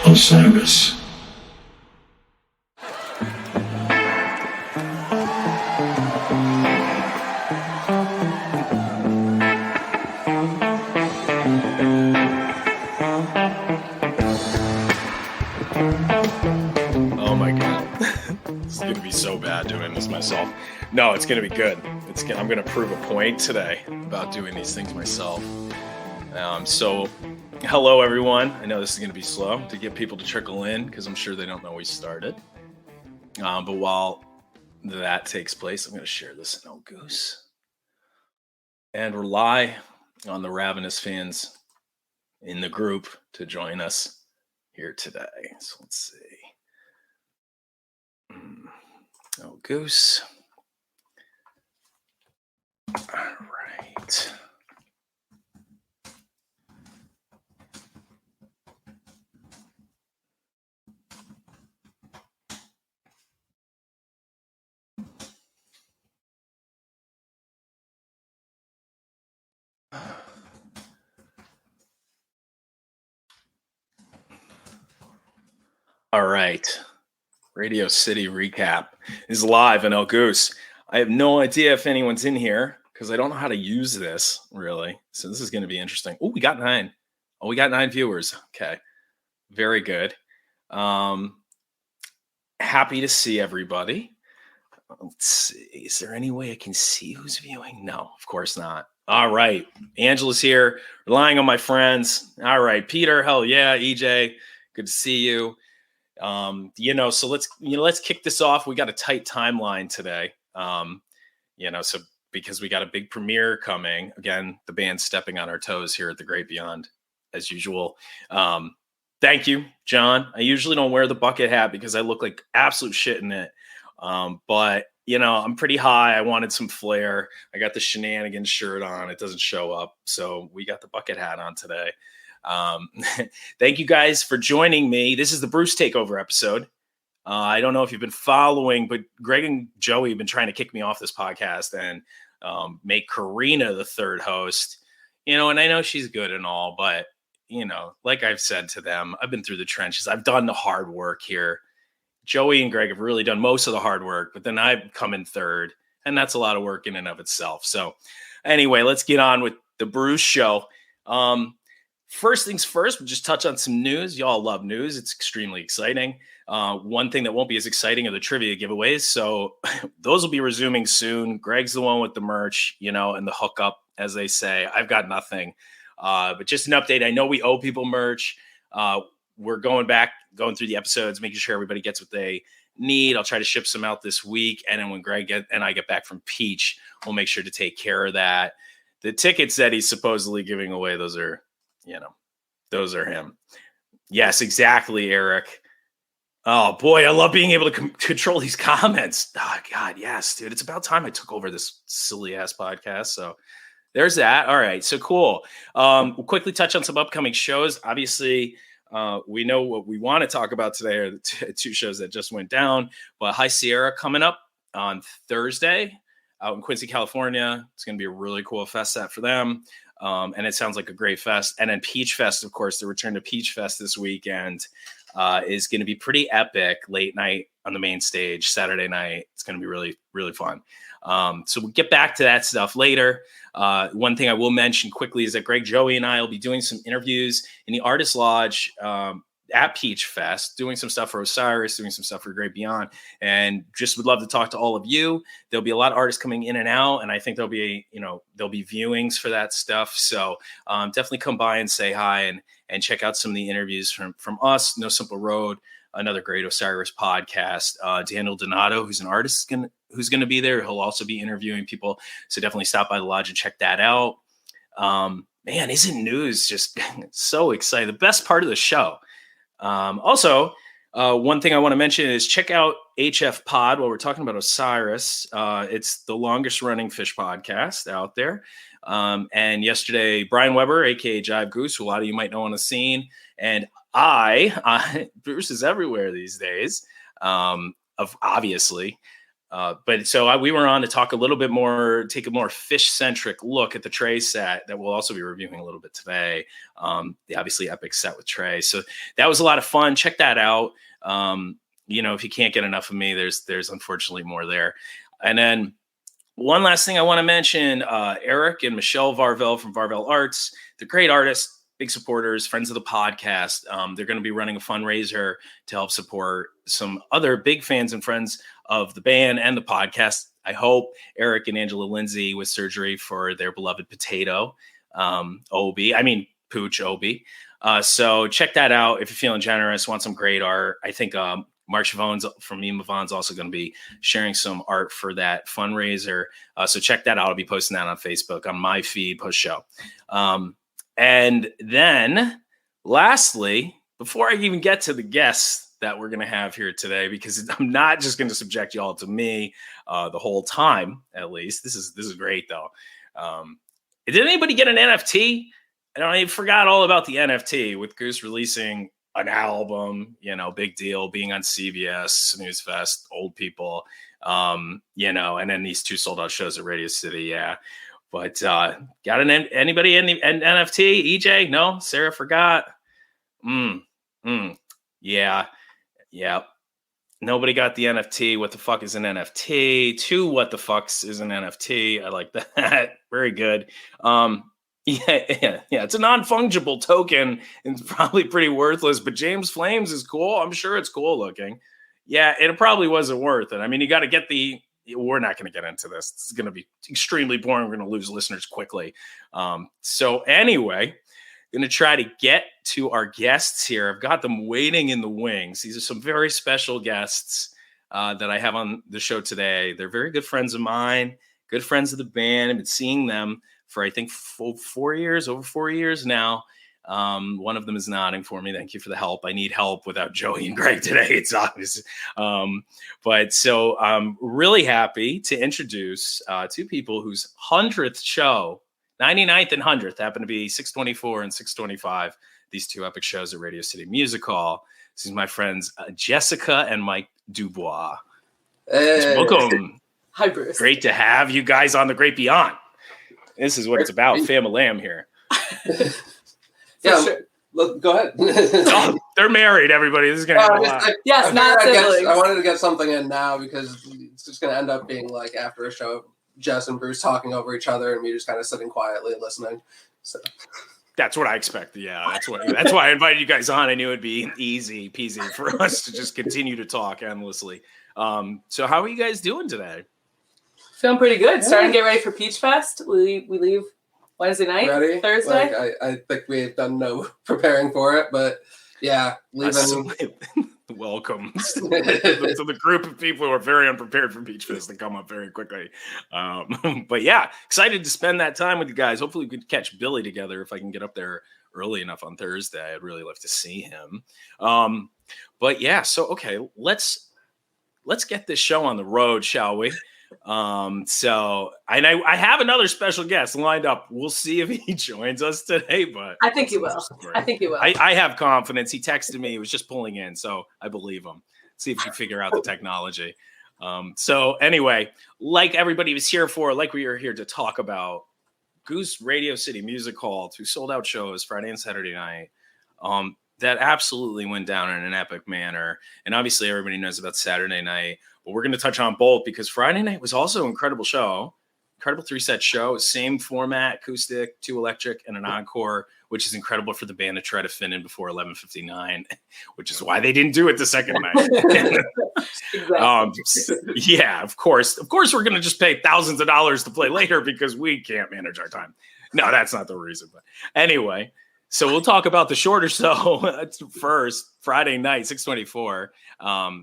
Osiris. Oh my god. This is gonna be so bad doing this myself. No, it's gonna be good. I'm gonna prove a point today about doing these things myself. So hello everyone. I know this is gonna be slow to get people to trickle in because I'm sure they don't know we started. But while that takes place, I'm gonna share this in Goose and rely on the Ravenous fans in the group to join us here today. So let's see. Goose. All right. All right. Radio City recap is live in Goose. I have no idea if anyone's in here because I don't know how to use this really. So this is going to be interesting. Oh, we got 9. Oh, we got 9 viewers. Okay. Very good. Happy to see everybody. Let's see. Is there any way I can see who's viewing? No, of course not. All right. Angela's here, relying on my friends. All right. Peter, hell yeah. EJ, good to see you. So let's kick this off. We got a tight timeline today. So because we got a big premiere coming. Again, the band's stepping on our toes here at the Great Beyond, as usual. Thank you, John. I usually don't wear the bucket hat because I look like absolute shit in it. But I'm pretty high. I wanted some flair. I got the shenanigans shirt on. It doesn't show up. So we got the bucket hat on today. Thank you guys for joining me. This is the Bruce Takeover episode. I don't know if you've been following, but Greg and Joey have been trying to kick me off this podcast and make Karina the third host. And I know she's good and all, but like I've said to them, I've been through the trenches. I've done the hard work here. Joey and Greg have really done most of the hard work, but then I've come in third, and that's a lot of work in and of itself. So anyway, let's get on with the Bruce show. First things first, we'll just touch on some news. Y'all love news. It's extremely exciting. One thing that won't be as exciting are the trivia giveaways. So those will be resuming soon. Greg's the one with the merch, and the hookup, as they say. I've got nothing. But just an update. I know we owe people merch. We're going through the episodes, making sure everybody gets what they need. I'll try to ship some out this week. And then when Greg and I get back from Peach, we'll make sure to take care of that. The tickets that he's supposedly giving away, those are him. Yes, exactly, Eric. Oh, boy, I love being able to control these comments. Oh, God, yes, dude. It's about time I took over this silly-ass podcast. So there's that. All right, so cool. We'll quickly touch on some upcoming shows. Obviously, we know what we want to talk about today are the 2 shows that just went down. But High Sierra coming up on Thursday out in Quincy, California. It's going to be a really cool fest set for them. And it sounds like a great fest. And then Peach Fest, of course, the return to Peach Fest this weekend is going to be pretty epic. Late night on the main stage, Saturday night. It's going to be really, really fun. So we'll get back to that stuff later. One thing I will mention quickly is that Greg, Joey, and I will be doing some interviews in the Artist Lodge at Peach Fest, doing some stuff for Osiris, doing some stuff for Great Beyond, and just would love to talk to all of you. There'll be a lot of artists coming in and out, and I think there'll be viewings for that stuff. So definitely come by and say hi and check out some of the interviews from us, No Simple Road, another great Osiris podcast. Daniel Donato, who's an artist, who's going to be there. He'll also be interviewing people. So definitely stop by the lodge and check that out. Man, isn't news just so exciting? The best part of the show. Also, one thing I want to mention is check out HF Pod while we're talking about Osiris. It's the longest running fish podcast out there. And yesterday, Brian Weber, aka Jive Goose, who a lot of you might know on the scene, and Bruce is everywhere these days, obviously. But so we were on to talk a little bit more, take a more fish-centric look at the Trey set that we'll also be reviewing a little bit today. The obviously epic set with Trey. So that was a lot of fun. Check that out. If you can't get enough of me, there's unfortunately more there. And then one last thing I want to mention, Eric and Michelle Varvel from Varvel Arts, they're great artists, big supporters, friends of the podcast. They're going to be running a fundraiser to help support some other big fans and friends of the band and the podcast. I hope Eric and Angela Lindsay with surgery for their beloved potato, Pooch Obi. So check that out if you're feeling generous, want some great art. I think Mark Chavon's from Mavon's also going to be sharing some art for that fundraiser. So check that out. I'll be posting that on Facebook on my feed post-show. And then lastly, before I even get to the guests that we're going to have here today, because I'm not just going to subject you all to me the whole time, at least. This is great, though. Did anybody get an NFT? I forgot all about the NFT with Goose releasing an album, big deal, being on CBS, Snooze Fest, old people, and then these 2 sold out shows at Radio City. Yeah. But got anybody an NFT? EJ? No? Sarah forgot? Yeah. Nobody got the NFT. What the fuck is an NFT? 2 what the fucks is an NFT. I like that. Very good. Yeah. It's a non-fungible token. It's probably pretty worthless, but James Flames is cool. I'm sure it's cool looking. Yeah, it probably wasn't worth it. I mean, you got to get we're not going to get into this. It's going to be extremely boring. We're going to lose listeners quickly. So anyway, going to try to get to our guests here. I've got them waiting in the wings. These are some very special guests that I have on the show today. They're very good friends of mine, good friends of the band. I've been seeing them for, I think, over 4 years now. One of them is nodding for me. Thank you for the help. I need help without Joey and Greg today. It's obvious. But so I'm really happy to introduce 2 people whose 100th show, 99th and 100th, happen to be 624 and 625. These 2 epic shows at Radio City Music Hall. This is my friends Jessica and Mike Dubois. Hey. Welcome. Hi, Bruce. Great to have you guys on The Great Beyond. This is what it's about. Family Lamb here. Yeah, Sure. look, go ahead. They're married, everybody. This is going to be a lot. Yes, not siblings. I wanted to get something in now because it's just going to end up being like after a show, Jess and Bruce talking over each other and me just kind of sitting quietly and listening. So That's what I expected. Yeah, that's why I invited you guys on. I knew it'd be easy peasy for us to just continue to talk endlessly. So how are you guys doing today? Feeling pretty good. Starting to get ready for Peach Fest. We leave Wednesday night, ready? Thursday. Like, I think we've done no preparing for it, but yeah, leaving. Welcome to the group of people who are very unprepared for Peach Fest to come up very quickly. But yeah, excited to spend that time with you guys. Hopefully we could catch Billy together if I can get up there early enough on Thursday. I'd really love to see him. But yeah, so okay, let's get this show on the road, shall we? So I have another special guest lined up. We'll see if he joins us today, but I think he will. I think he will. I have confidence. He texted me. He was just pulling in, so I believe him. See if we can figure out the technology. So anyway, like everybody was here for, like we were here to talk about Goose Radio City Music Hall, 2 sold out shows Friday and Saturday night. That absolutely went down in an epic manner. And obviously everybody knows about Saturday night, but we're going to touch on both because Friday night was also an incredible show, incredible 3-set show, same format, acoustic, 2 electric, and an encore, which is incredible for the band to try to fit in before 11:59, which is why they didn't do it the second night. Yeah, of course we're going to just pay thousands of dollars to play later because we can't manage our time. No, that's not the reason. But anyway, so we'll talk about the shorter show first, Friday night, 624.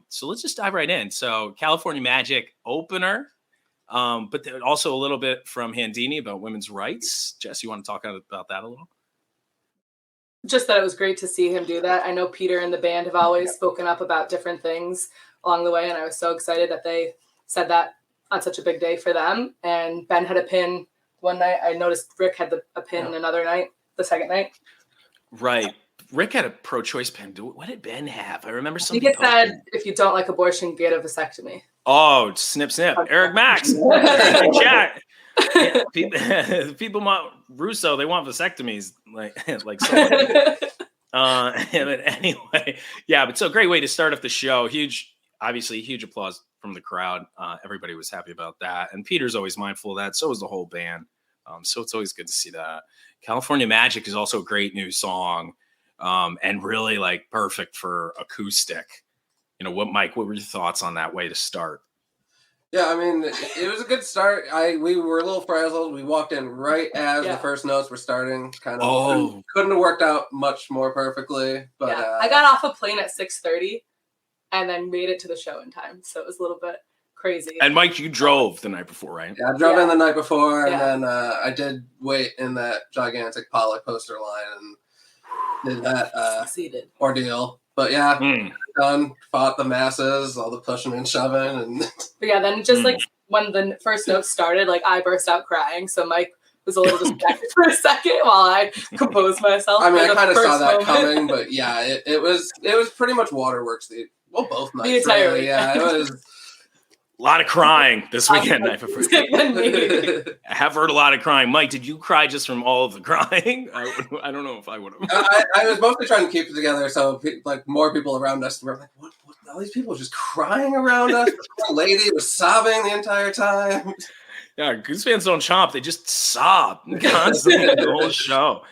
So let's just dive right in. So California Magic opener, but also a little bit from Handini about women's rights. Jess, you want to talk about that a little? Just that it was great to see him do that. I know Peter and the band have always spoken up about different things along the way, and I was so excited that they said that on such a big day for them. And Ben had a pin one night. I noticed Rick had a pin another night, the second night. Right. Rick had a pro-choice pen. What did Ben have? I remember something. I think it said, if you don't like abortion, get a vasectomy. Oh, snip, snip. Eric Max. Chat. Yeah, people want Russo. They want vasectomies, like so. But anyway, yeah. But so great way to start off the show. Obviously, huge applause from the crowd. Everybody was happy about that, and Peter's always mindful of that. So is the whole band. So it's always good to see that. California Magic is also a great new song, and really like perfect for acoustic. Mike? What were your thoughts on that way to start? Yeah, I mean, it was a good start. We were a little frazzled. We walked in right as the first notes were starting. Kind of couldn't have worked out much more perfectly. But I got off a plane at 6:30, and then made it to the show in time. So it was a little bit crazy. And Mike, you drove the night before, right? Yeah, I drove in the night before, and then I did wait in that gigantic Pollock poster line and did that ordeal. But yeah, done, fought the masses, all the pushing and shoving. And but yeah, then just like when the first notes started, like I burst out crying. So Mike was a little distracted for a second while I composed myself. I mean, I kind of saw that coming, but yeah, it was pretty much waterworks. Both nights. The entire really. Yeah, it was a lot of crying this weekend. I have heard a lot of crying. Mike, did you cry just from all of the crying? I don't know if I would have. I was mostly trying to keep it together, so like more people around us were like, "What? All these people just crying around us." The lady was sobbing the entire time. Yeah, Goose fans don't chomp; they just sob constantly the whole show.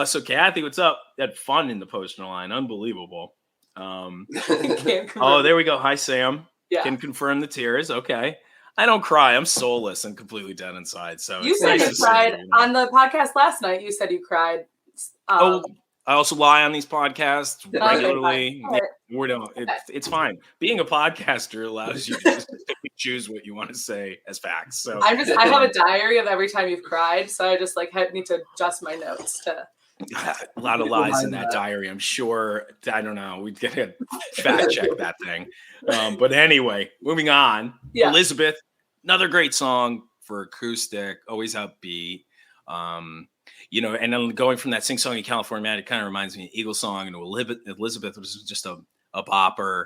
So Kathy, what's up? Had fun in the poster line, unbelievable. There we go. Hi, Sam. Yeah. Can confirm the tears. Okay. I don't cry. I'm soulless and completely dead inside. So you said you cried on the podcast last night. You said you cried. I also lie on these podcasts regularly. It's fine. Being a podcaster allows you to just choose what you want to say as facts. So I have a diary of every time you've cried. So I just need to adjust my notes to. A lot of lies in that diary, I'm sure. I don't know. We'd get to fact check that thing. But anyway, moving on. Yeah. Elizabeth, another great song for acoustic, always upbeat. And then going from that sing-songy California Magic kind of reminds me of Eagle Song, and Elizabeth was just a bopper,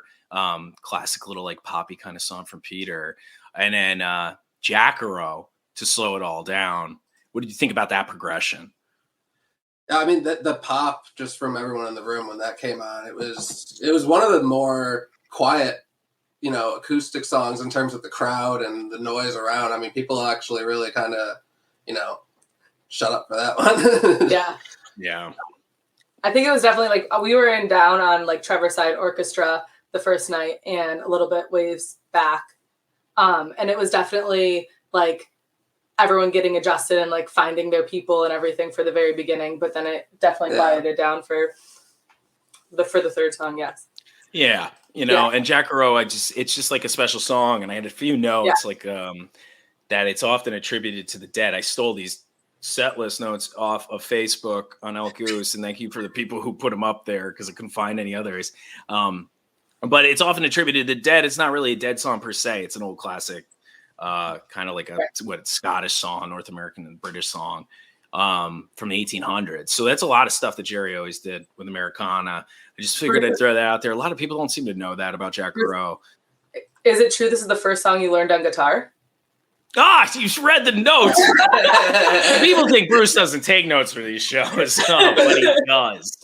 classic little like poppy kind of song from Peter. And then Jacaro to slow it all down. What did you think about that progression? I mean, the pop just from everyone in the room when that came on, it was one of the more quiet, acoustic songs in terms of the crowd and the noise around. I mean, people actually really kind of, shut up for that one. Yeah. I think it was definitely like we were down on like Trevorside Orchestra the first night and a little bit waves back. And it was definitely like everyone getting adjusted and like finding their people and everything for the very beginning, but then it definitely quieted down for the third song. Yes. Yeah. And Jacaro, it's just like a special song. And I had a few notes like that it's often attributed to the dead. I stole these set list notes off of Facebook on El Goose, and thank you for the people who put them up there because I couldn't find any others. But it's often attributed to dead. It's not really a dead song per se. It's an old classic. Kind of like a Scottish song, North American and British song from the 1800s. So that's a lot of stuff that Jerry always did with Americana. I just figured I'd throw that out there. A lot of people don't seem to know that about Jacaro. Is it true this is the first song you learned on guitar? Gosh, you read the notes. People think Bruce doesn't take notes for these shows, but he does.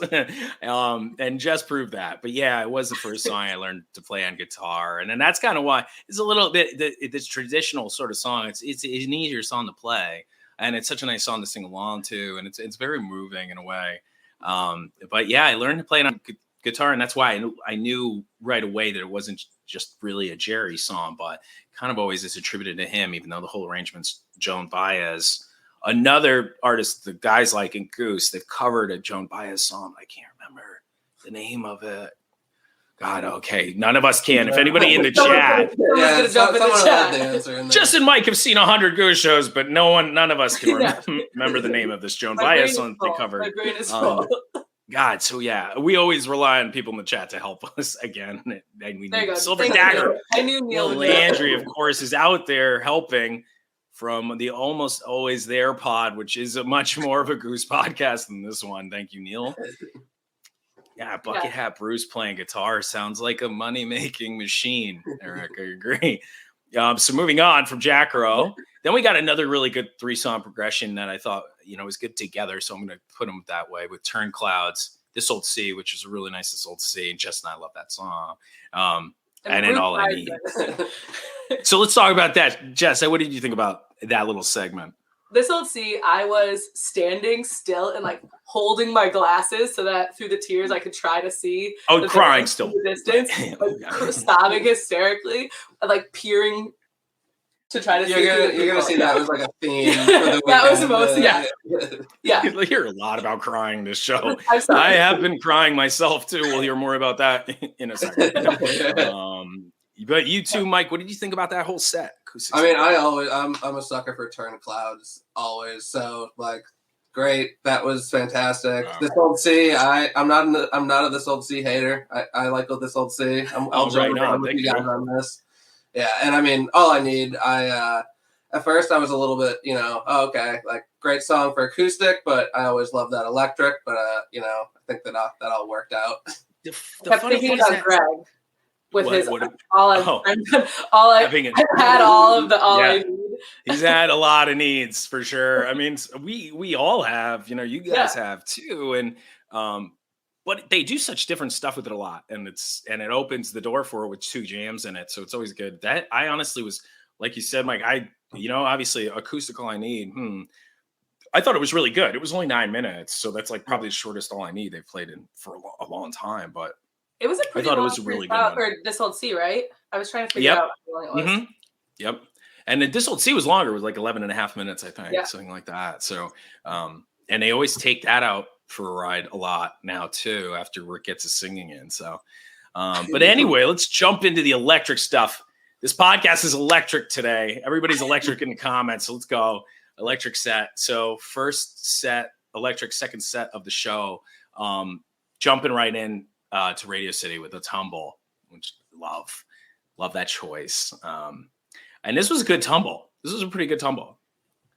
And just proved that. But yeah, it was the first song I learned to play on guitar. And then that's kind of why it's a little bit this traditional sort of song. It's an easier song to play. And it's such a nice song to sing along to. And it's very moving in a way. But yeah, I learned to play it on guitar. And that's why I knew right away that it wasn't just really a Jerry song, but kind of always is attributed to him, even though the whole arrangement's Joan Baez. Another artist, the guys like in Goose, they've covered a Joan Baez song. I can't remember the name of it. God, okay. None of us can. If anybody in the chat. Just and Mike have seen 100 Goose shows, but none of us can remember the name of this Joan Baez song they covered. God, so yeah, we always rely on people in the chat to help us again. And we need Silver Dagger. I knew Neil Landry, of course, is out there helping from the Almost Always There pod, which is a much more of a Goose podcast than this one. Thank you, Neil. Yeah, Bucket Hat Bruce playing guitar sounds like a money-making machine, Eric. I agree. So moving on from Jack Rowe, then we got another really good 3-song progression that I thought, was good together. So I'm going to put them that way with Turn Clouds, This Old Sea, which is a really nice This Old Sea. And Jess and I love that song. And then All I Need. So let's talk about that. Jess, what did you think about that little segment? This Old Sea, I was standing still and like holding my glasses so that through the tears I could try to see. Oh, crying still. In the distance, like, sobbing hysterically, like peering to try to see. You're gonna see that was like a theme for the weekend. That was the most, yeah. You'll hear a lot about crying in this show. I have been crying myself too. We'll hear more about that in a second. But you too, Mike, what did you think about that whole set? I mean, I'm a sucker for Turn Clouds always. So like, great, that was fantastic. This Old Sea, I'm not a This Old Sea hater. I like This Old Sea. I'm with you guys on this. Yeah, and I mean, All I Need. At first I was a little bit, okay, like great song for acoustic, but I always loved that electric. But I think that all worked out. I kept thinking about Greg. With his all I need. He's had a lot of needs for sure. I mean, we all have, you guys have too, and but they do such different stuff with it a lot, and it opens the door for it with 2 jams in it, so it's always good. That I honestly was, like you said, Mike. Obviously acoustic All I Need. I thought it was really good. It was only 9 minutes, so that's like probably the shortest All I Need they've played in for a long time, but. It was a pretty I thought it was a really good one. For This Old Sea, right? I was trying to figure out how long it was. Mm-hmm. Yep. And then This Old Sea was longer. It was like 11 and a half minutes, I think, something like that. So, and they always take that out for a ride a lot now, too, after Rick gets his singing in. So, but anyway, let's jump into the electric stuff. This podcast is electric today. Everybody's electric in the comments. So let's go. Electric set. So first set, electric, second set of the show. Jumping right in. To Radio City with a tumble, which love that choice. And this was a good tumble. This was a pretty good tumble.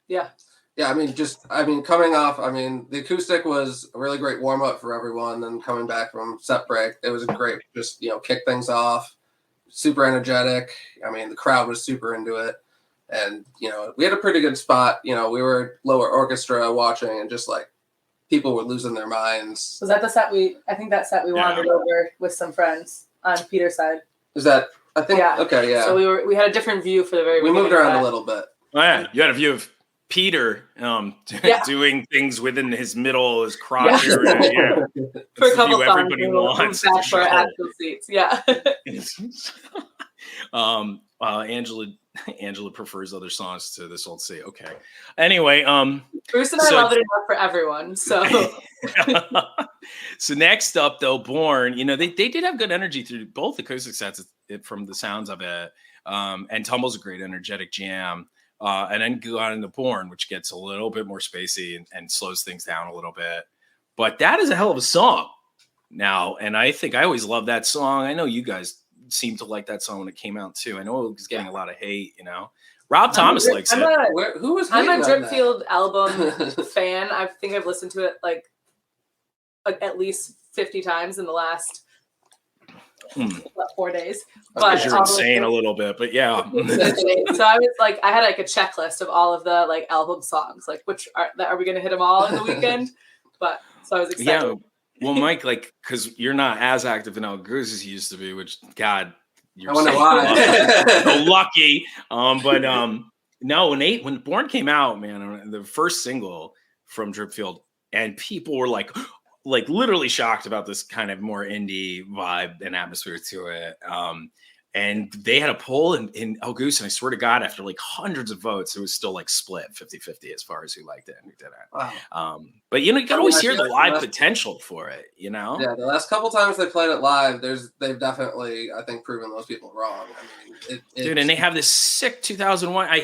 Yeah. Yeah. Coming off, the acoustic was a really great warm up for everyone. And coming back from set break, it was a great, just, kick things off, super energetic. The crowd was super into it. And, we had a pretty good spot. We were lower orchestra watching and just like, people were losing their minds. Was that the set I think that set we wandered over with some friends on Peter's side. Is that, I think, okay, yeah. So we had a different view for the very beginning. We moved around a little bit. Oh, yeah. You had a view of Peter doing things within his middle, his crotch area. Yeah. For a couple of everybody wants back for actual seats. Yeah. Angela prefers other songs to This Old Sea. Okay. Anyway, Bruce and I love it enough for everyone. So so next up though, Born, they did have good energy through both acoustic sets from the sounds of it. And Tumble's a great energetic jam. And then go on into Born, which gets a little bit more spacey and slows things down a little bit. But that is a hell of a song now. And I think I always love that song. I know you guys seemed to like that song when it came out too. I know it was getting a lot of hate, Rob Thomas likes it. I'm a Dripfield album fan. I think I've listened to it like at least 50 times in the last 4 days. But you're insane a little bit, but yeah. So I was like, I had like a checklist of all of the like album songs, like which are we going to hit them all in the weekend? But so I was excited. Yeah. Well, Mike, because you're not as active in Goose as you used to be, which God, you're so lucky. No, when Born came out, man, the first single from Dripfield, and people were like literally shocked about this kind of more indie vibe and atmosphere to it. And they had a poll in Goose, and I swear to God, after like hundreds of votes, it was still like split 50-50 as far as who liked it and who didn't. Wow. But you can always hear the live potential for it, Yeah, the last couple times they played it live, they've definitely, I think, proven those people wrong. Dude, and they have this sick 2001.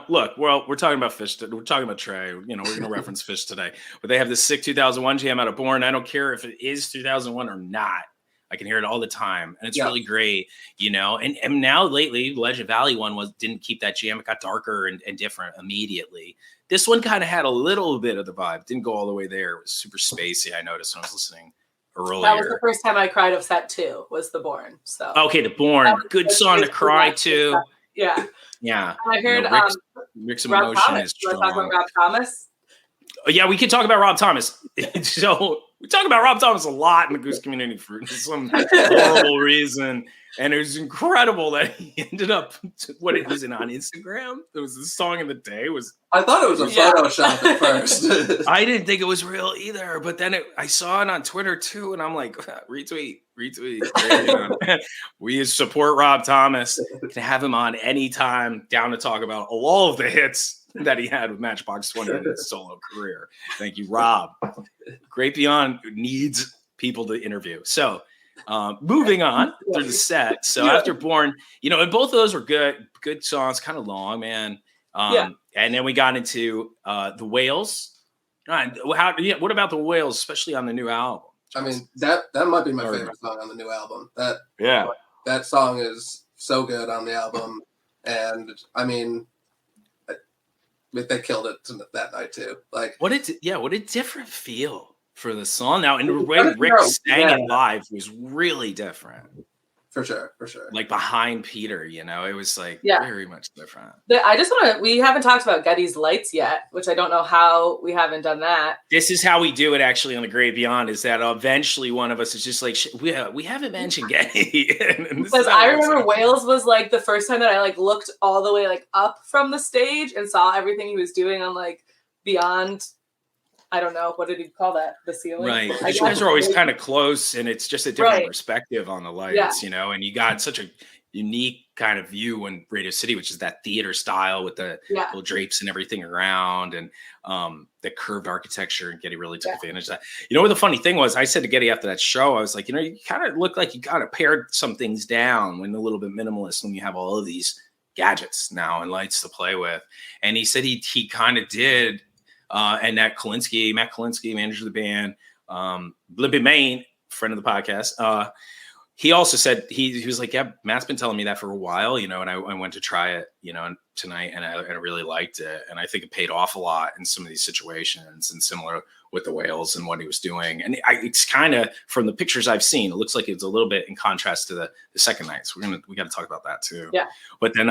Look, we're talking about Fish. We're talking about Trey. We're going to reference Fish today, but they have this sick 2001 jam out of Born. I don't care if it is 2001 or not. I can hear it all the time, and it's really great, And now lately, Legend Valley one didn't keep that jam. It got darker and different immediately. This one kind of had a little bit of the vibe. Didn't go all the way there. It was super spacey. I noticed when I was listening earlier. That was the first time I cried of set 2 was The Born. So Okay, The Born, good song to cry to. Yeah. Yeah. And I heard Rick's Rob emotion Thomas. is You want to talk strong. about Rob Thomas? Yeah, we can talk about Rob Thomas. So we talk about Rob Thomas a lot in the Goose community for some horrible reason. And it was incredible that he ended up what it was on Instagram. It was the song of the day. I thought it was a Photoshop at first. I didn't think it was real either, but then I saw it on Twitter too, and I'm like, retweet. We support Rob Thomas. Can have him on anytime, down to talk about all of the hits that he had with Matchbox 20 in his solo career. Thank you, Rob. Great Beyond needs people to interview. So moving on through the set. So after Born, and both of those were good songs, kind of long, man. And then we got into the Whales. What about the Whales, especially on the new album? I mean, that might be my favorite song on the new album. That song is so good on the album. And I mean, they killed it that night too. Like what a different feel for the song now, and the way Rick sang it live was really different. For sure. Like behind Peter, it was like very much different. I just want to. We haven't talked about Getty's Lights yet, which I don't know how we haven't done that. This is how we do it actually on the Great Beyond. Is that eventually one of us is just like we haven't mentioned Getty. Because I remember Wales was like the first time that I like looked all the way like up from the stage and saw everything he was doing on like Beyond. I don't know. What did he call that? The ceiling? Right. You guys are always kind of close, and it's just a different perspective on the lights, and you got such a unique kind of view in Radio City, which is that theater style with the little drapes and everything around, and the curved architecture, and Getty really took advantage of that. What the funny thing was, I said to Getty after that show, I was like, you kind of look like you kind of pared some things down when a little bit minimalist when you have all of these gadgets now and lights to play with. And he said he kind of did. And Matt Kalinsky, manager of the band, Blippy Main, friend of the podcast. He also said he was like, yeah, Matt's been telling me that for a while, and I went to try it, tonight, and I really liked it, and I think it paid off a lot in some of these situations, and similar with the Whales and what he was doing, and it's kind of from the pictures I've seen, it looks like it's a little bit in contrast to the second night. So we got to talk about that too. Yeah. But then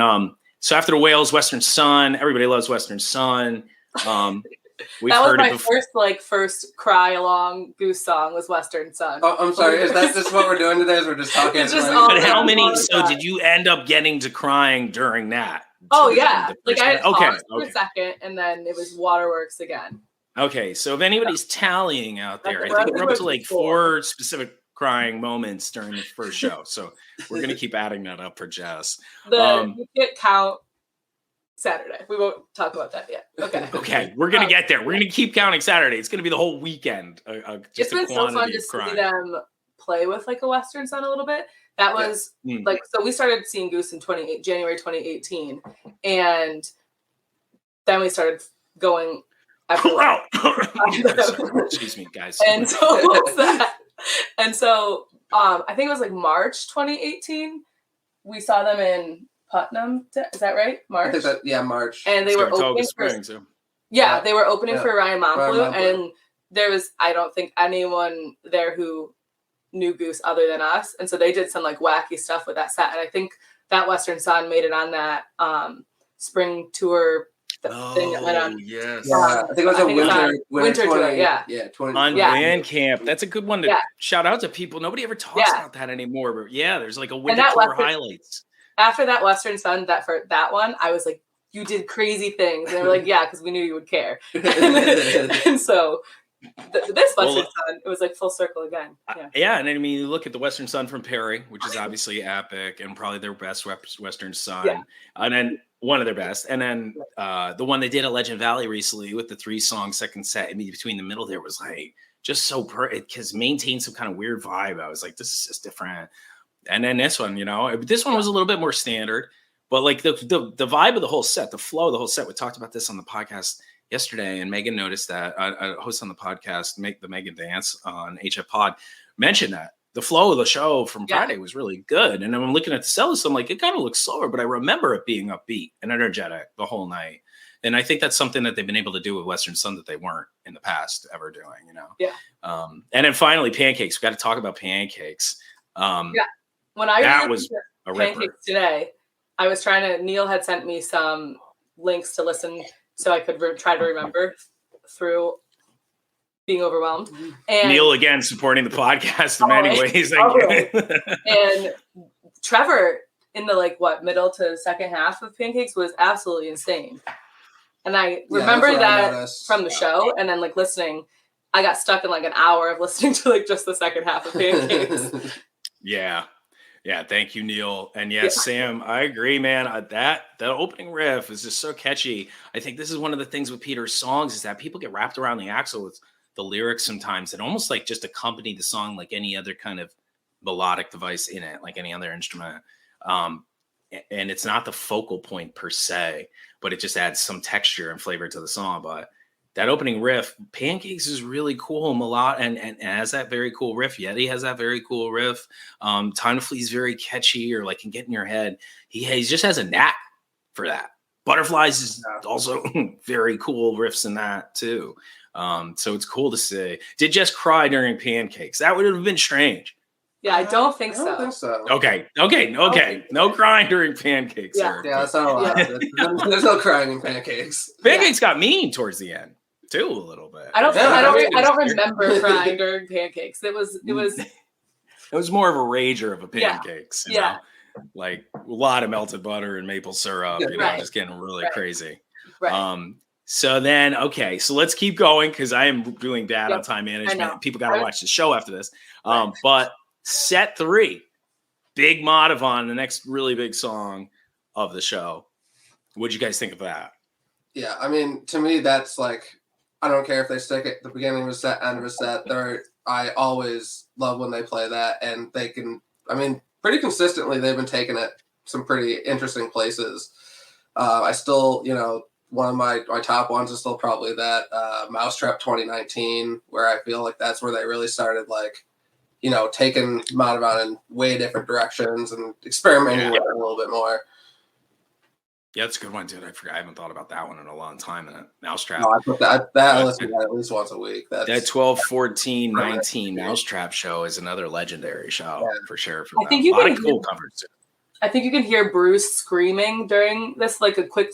so after the Whales, Western Sun, everybody loves Western Sun. That was my first cry along Goose song was Western Sun. Oh, I'm sorry. Is that just what we're doing today? Is we're just talking? But how many? So did you end up getting to crying during that? Oh yeah, like I had paused for a second, and then it was Waterworks again. Okay, so if anybody's tallying out there, I think we're up to like 4 specific crying moments during the first show. So we're gonna keep adding that up for Jess. You can't count Saturday. We won't talk about that yet. Okay. We're going to get there. We're going to keep counting Saturday. It's going to be the whole weekend. It's been so fun to see them play with like a Western Sun a little bit. That was so we started seeing Goose in January 2018. And then we started going everywhere. Excuse me, guys. And so what was that? And so I think it was like March 2018. We saw them in Putnam, is that right? March. I think March. And they were opening they were opening for Ryan Montbleu, and there was I don't think anyone there who knew Goose other than us, and so they did some like wacky stuff with that set, and I think that Western Sun made it on that spring tour thing that went on. Yes. I think it was a winter tour. On Bandcamp. That's a good one to shout out to people. Nobody ever talks about that anymore, but there's like a winter tour highlights. After that Western Sun, for that one, I was like, you did crazy things. And they were like, yeah, because we knew you would care. And so this Western Sun, it was like full circle again. And I mean, you look at the Western Sun from Perry, which is obviously epic and probably their best Western Sun. Yeah. And then one of their best. And then the one they did at Legend Valley recently with the 3-song second set in between the middle there was like just so because maintained some kind of weird vibe. I was like, this is just different. And then this one, this one was a little bit more standard, but like the vibe of the whole set, the flow of the whole set. We talked about this on the podcast yesterday, and Megan noticed that a host on the podcast, the Megan Dance on HF Pod, mentioned that the flow of the show from Friday was really good. And I'm looking at the set list, I'm like, it kind of looks slower, but I remember it being upbeat and energetic the whole night. And I think that's something that they've been able to do with Western Sun that they weren't in the past ever doing, you know? Yeah. And then finally, Pancakes. We got to talk about Pancakes. Yeah. When I that was a Pancakes ripper. today, I was Neil had sent me some links to listen so I could try to remember through being overwhelmed. And Neil, again, supporting the podcast in many ways. And Trevor in the middle to second half of Pancakes was absolutely insane. And I remember that from the show, and then listening, I got stuck in an hour of listening to just the second half of Pancakes. Yeah. Thank you, Neil. And yes, Sam, I agree, man. That opening riff is just so catchy. I think this is one of the things with Peter's songs is that people get wrapped around the axle with the lyrics sometimes and almost just accompany the song like any other kind of melodic device in it, like any other instrument. And it's not the focal point per se, but it just adds some texture and flavor to the song. But that opening riff, Pancakes is really cool. And has that very cool riff. Yeti has that very cool riff. Time to Flee is very catchy or can get in your head. He just has a knack for that. Butterflies is also very cool riffs in that too. So it's cool to see. Did Jess cry during Pancakes? That would have been strange. Yeah, I don't think so. Okay. No crying during Pancakes. Yeah, that's not allowed. There's no crying in Pancakes. Pancakes got mean towards the end too, a little bit. I don't remember crying during Pancakes. It was more of a rager of a Pancakes. You know? Yeah. A lot of melted butter and maple syrup. Just getting really crazy. Right. So then, so let's keep going because I am doing bad on time management. People got to watch the show after this. But set 3, Big Madhavan, the next really big song of the show. What'd you guys think of that? Yeah, I mean, to me, that's I don't care if they stick it at the beginning of a set, end of a set. I always love when they play that, and they can, pretty consistently, they've been taking it some pretty interesting places. I still, one of my top ones is still probably that Mousetrap 2019, where I feel like that's where they really started, taking Madhavan in way different directions and experimenting with it a little bit more. Yeah, that's a good one, dude. I forgot. I haven't thought about that one in a long time. And Mousetrap. No, I put that I listen to that at least once a week. That 12, 14, 19 Mousetrap show is another legendary show for sure. I think you can hear cool covers too. I think you can hear Bruce screaming during this, a quick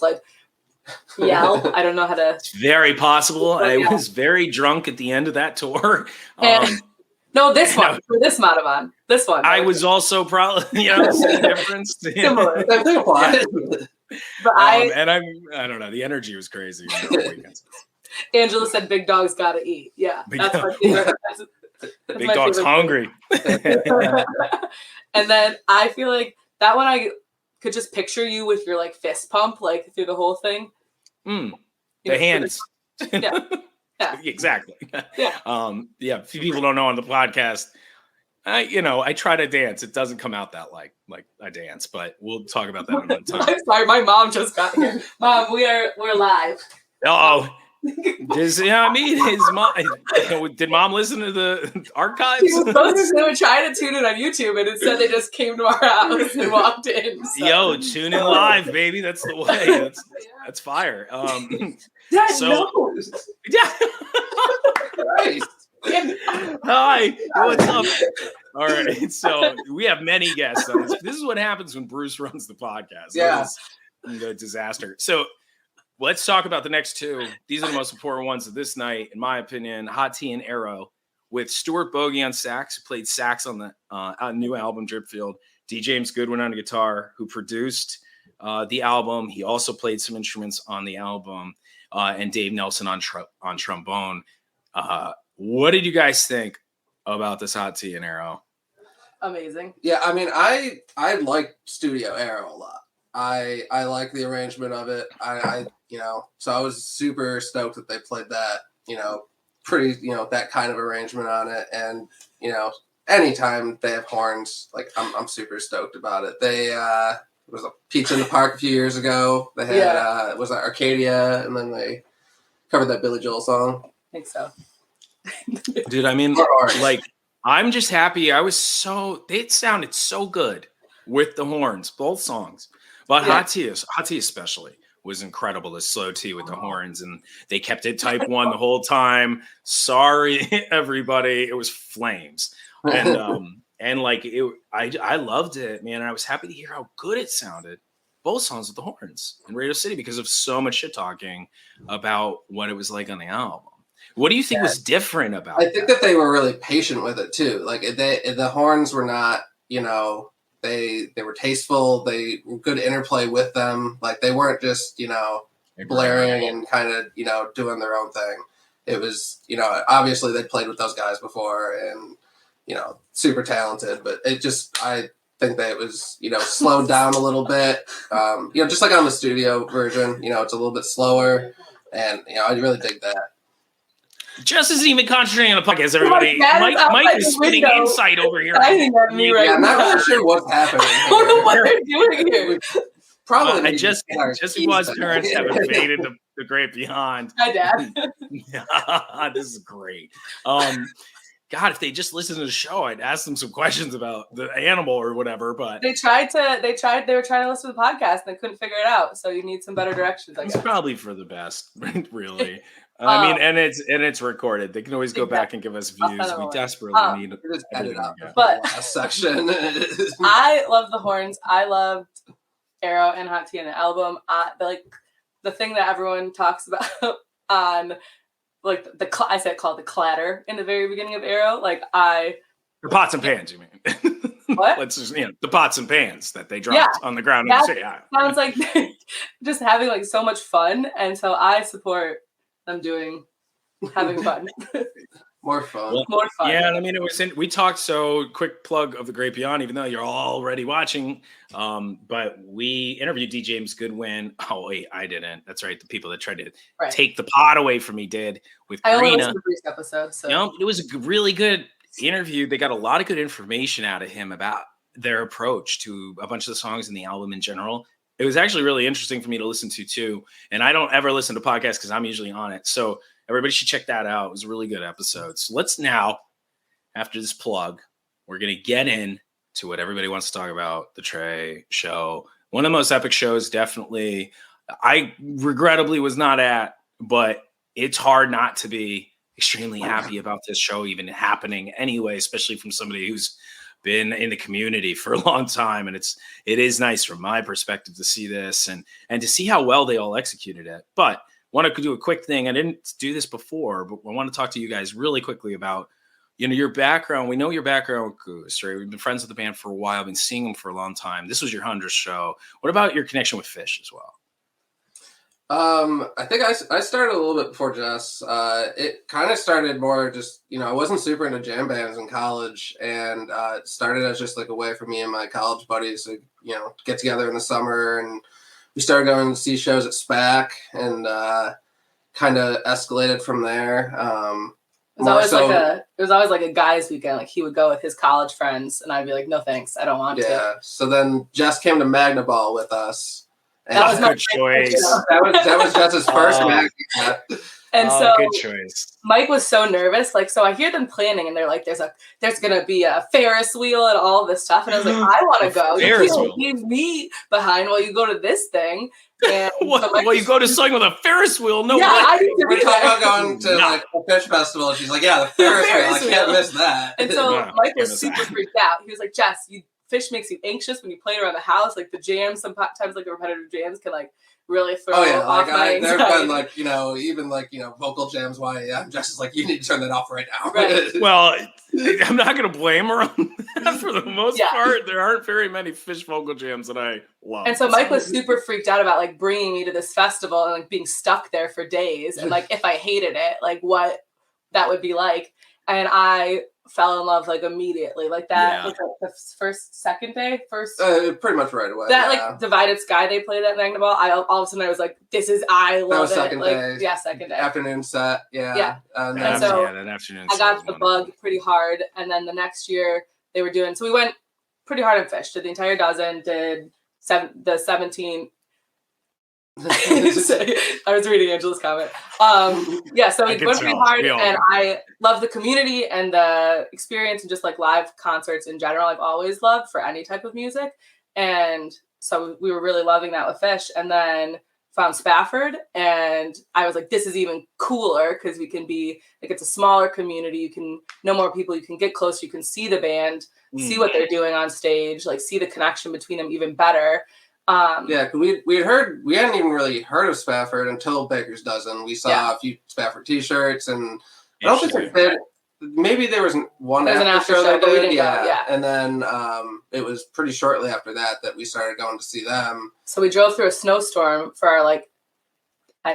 yell. I don't know how to. It's very possible. I was very drunk at the end of that tour. No, this one for this Madhavan. This one. I was also probably same difference. Similar. But I don't know. The energy was crazy. Angela said, "Big dog's got to eat." Yeah, that's my favorite. Big dog's hungry. And then I feel like that one I could just picture you with your fist pump through the whole thing. The hands. Yeah. Exactly. Yeah. Few people don't know on the podcast. I try to dance. It doesn't come out that like I dance, but we'll talk about that another time. I'm sorry, my mom just got here. Mom, we're live. Oh, his mom. Did mom listen to the archives? She was supposed to try to tune in on YouTube, and instead they just came to our house and walked in. So. Yo, tune in live, baby. That's the way. That's fire. Dad knows. Yeah. Christ. Hi, what's up? All right, so we have many guests on this. This is what happens when Bruce runs the podcast. Yeah, it's a disaster. So let's talk about the next two. These are the most important ones of this night, in my opinion. Hot Tea and Arrow, with Stuart Bogey on sax, who played sax on the new album Dripfield. D. James Goodwin on guitar, who produced the album. He also played some instruments on the album, and Dave Nelson on trombone. What did you guys think about this Hot Tea and Arrow? Amazing. Yeah, I like Studio Arrow a lot. I like the arrangement of it. So I was super stoked that they played that, pretty, that kind of arrangement on it. And, anytime they have horns, I'm super stoked about it. They, it was a Pizza in the Park a few years ago. They had, it was at Arcadia, and then they covered that Billy Joel song. I think so. Dude, I'm just happy. It sounded so good with the horns, both songs, but Hot Tea especially was incredible. The slow T with the horns, and they kept it type 1 the whole time. Sorry, everybody, it was flames, and like I loved it, man. And I was happy to hear how good it sounded. Both songs with the horns in Radio City because of so much shit talking about what it was like on the album. What do you think was different about it? I think that they were really patient with it too. Like the horns were not, they were tasteful. They were good interplay with them. Like they weren't just, blaring and kind of, doing their own thing. It was, obviously they played with those guys before and, super talented, but I think that it was, slowed down a little bit. Just like on the studio version, it's a little bit slower, and I really dig that. Jess isn't even concentrating on the podcast, everybody. Mike is spitting insight over here. At me right I'm not really sure what's happening. I don't know what they're doing here. Probably just because parents have invaded the great beyond. Hi, Dad. This is great. God, if they just listened to the show, I'd ask them some questions about the animal or whatever. But they were trying to listen to the podcast and they couldn't figure it out. So you need some better directions, I guess. It's probably for the best, really. I mean, and it's recorded. They can always go back and give us views. We desperately need to edit out but last section. I love the horns. I loved Arrow and Hot Tea in the album. The thing that everyone talks about on like I said called the clatter in the very beginning of Arrow. Like the pots and pans, you mean? What? Let's just the pots and pans that they dropped on the ground. Sounds like just having like so much fun, and so I support them having fun. More fun. Yeah, I mean, we talked, so quick plug of the Great Beyond, even though you're already watching, but we interviewed D. James Goodwin. Oh, wait, I didn't. That's right. The people that tried to take the pot away from me did with Karina. I only listened to the first episode, so. It was a really good interview. They got a lot of good information out of him about their approach to a bunch of the songs in the album in general. It was actually really interesting for me to listen to too. And I don't ever listen to podcasts because I'm usually on it. So everybody should check that out. It was a really good episode. So let's now, after this plug, we're going to get in to what everybody wants to talk about, the Trey show. One of the most epic shows, definitely. I regrettably was not at, but it's hard not to be extremely happy about this show even happening anyway, especially from somebody who's been in the community for a long time. And it is nice from my perspective to see this and to see how well they all executed it. But want to do a quick thing. I didn't do this before, but I want to talk to you guys really quickly about, your background. We know your background with Goose, right? We've been friends with the band for a while. I've been seeing them for a long time. This was your 100th show. What about your connection with Fish as well? I think I started a little bit before Jess. It kind of started more just, I wasn't super into jam bands in college, and it started as just like a way for me and my college buddies to, get together in the summer, and we started going to see shows at SPAC, and kind of escalated from there. It was always like a guy's weekend. Like he would go with his college friends, and I'd be like, no thanks, I don't want to. Yeah. So then Jess came to Magna Ball with us. And that was my choice. That was Jess's first Magna. And so good choice. Mike was so nervous. Like, so I hear them planning, and they're like, there's gonna be a Ferris wheel and all this stuff. And I was like, I want to go. You can't leave me behind while you go to this thing. And well, you go to something with a Ferris wheel? No, yeah, we're talking about going to like a fish festival. And she's like, yeah, the Ferris wheel. I can't miss that. And so Mike was super freaked out. He was like, Jess, Fish makes you anxious when you play it around the house. Like the jams, sometimes like the repetitive jams can like really throw off my anxiety. There have been like, even like, vocal jams. Why I'm just like, you need to turn that off right now. Right. Well, I'm not going to blame her on that for the most part. There aren't very many Fish vocal jams that I love. And so Mike was super freaked out about like bringing me to this festival and like being stuck there for days. And like, if I hated it, like what that would be like. And I fell in love like immediately, like that was like the second day pretty much right away. That like Divided Sky they played at Magna Ball. All of a sudden I was like, I love that was it. Second day. Yeah, second day. Afternoon set. Yeah. And so that afternoon I got the bug pretty hard, and then the next year they were doing. So we went pretty hard on Fish. Did the entire dozen. Did the 17. I was reading Angela's comment. So we went pretty hard, and I love the community and the experience and just like live concerts in general. I've always loved for any type of music, and so we were really loving that with Fish. And then found Spafford, and I was like, this is even cooler because we can be like, it's a smaller community. You can know more people. You can get close. You can see the band, see what they're doing on stage, like see the connection between them even better. Yeah, we hadn't even really heard of Spafford until Baker's Dozen. We saw a few Spafford T-shirts, and I don't think maybe there was one after show they did. Yeah, and then it was pretty shortly after that we started going to see them. So we drove through a snowstorm for our like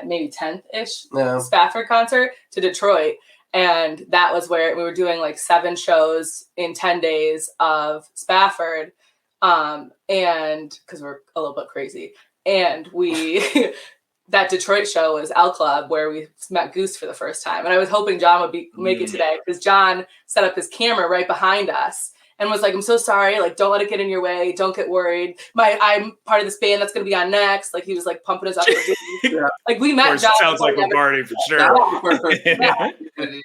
maybe 10th-ish Spafford concert to Detroit, and that was where we were doing like 7 shows in 10 days of Spafford. And because we're a little bit crazy, and we that Detroit show was L Club where we met Goose for the first time, and I was hoping John would make it today because John set up his camera right behind us and was like, "I'm so sorry, like don't let it get in your way, don't get worried. I'm part of this band that's gonna be on next." Like he was like pumping us up. Like we met John. Sounds like a party for sure.